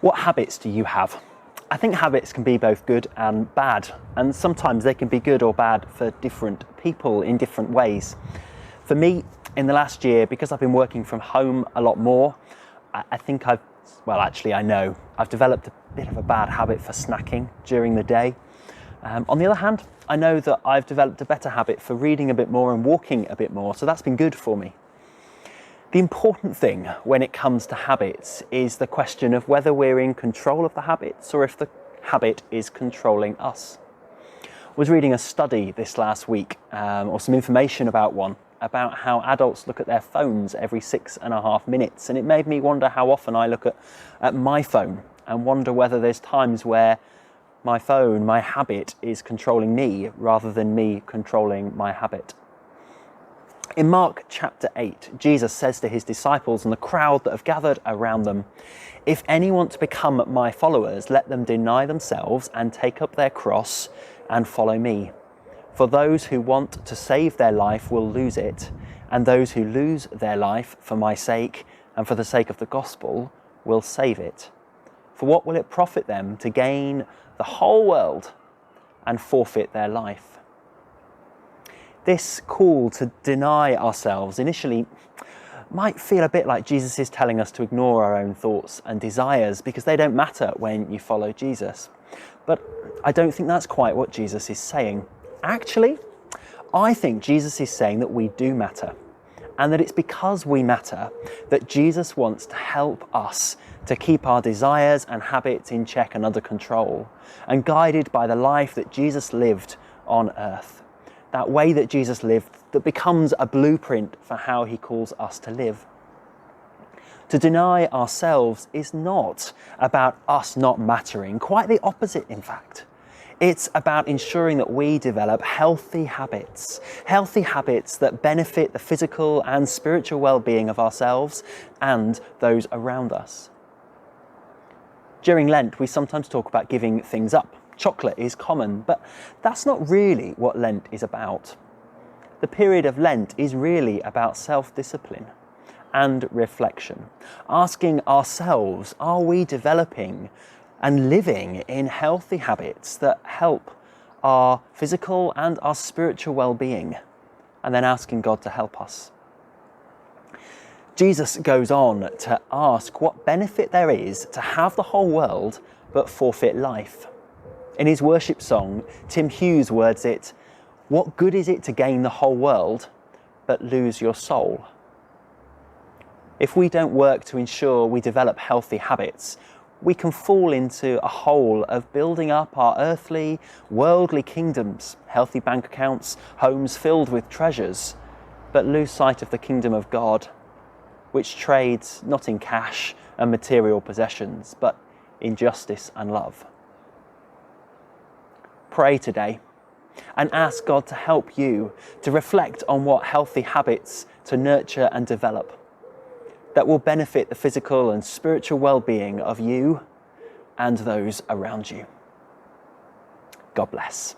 What habits do you have? I think habits can be both good and bad, and sometimes they can be good or bad for different people in different ways. For me, in the last year, because I've been working from home a lot more, I know I've developed a bit of a bad habit for snacking during the day. On the other hand, I know that I've developed a better habit for reading a bit more and walking a bit more, so that's been good for me. The important thing when it comes to habits is the question of whether we're in control of the habits or if the habit is controlling us. I was reading a study this last week, or some information about one, about how adults look at their phones every 6.5 minutes, and it made me wonder how often I look at my phone and wonder whether there's times where my phone, my habit, is controlling me rather than me controlling my habit. In Mark chapter 8, Jesus says to his disciples and the crowd that have gathered around them, "If any want to become my followers, let them deny themselves and take up their cross and follow me. For those who want to save their life will lose it, and those who lose their life for my sake and for the sake of the gospel will save it. For what will it profit them to gain the whole world and forfeit their life?" This call to deny ourselves initially might feel a bit like Jesus is telling us to ignore our own thoughts and desires because they don't matter when you follow Jesus. But I don't think that's quite what Jesus is saying. Actually, I think Jesus is saying that we do matter, and that it's because we matter that Jesus wants to help us to keep our desires and habits in check and under control, and guided by the life that Jesus lived on earth. That way that Jesus lived that becomes a blueprint for how he calls us to live. To deny ourselves is not about us not mattering, quite the opposite in fact. It's about ensuring that we develop healthy habits that benefit the physical and spiritual well-being of ourselves and those around us. During Lent, we sometimes talk about giving things up. Chocolate is common, but that's not really what Lent is about. The period of Lent is really about self-discipline and reflection, asking ourselves, are we developing and living in healthy habits that help our physical and our spiritual well-being, and then asking God to help us. Jesus goes on to ask what benefit there is to have the whole world but forfeit life. In his worship song, Tim Hughes words it, "What good is it to gain the whole world but lose your soul?" If we don't work to ensure we develop healthy habits, we can fall into a hole of building up our earthly, worldly kingdoms, healthy bank accounts, homes filled with treasures, but lose sight of the kingdom of God, which trades not in cash and material possessions, but in justice and love. Pray today and ask God to help you to reflect on what healthy habits to nurture and develop that will benefit the physical and spiritual well-being of you and those around you. God bless.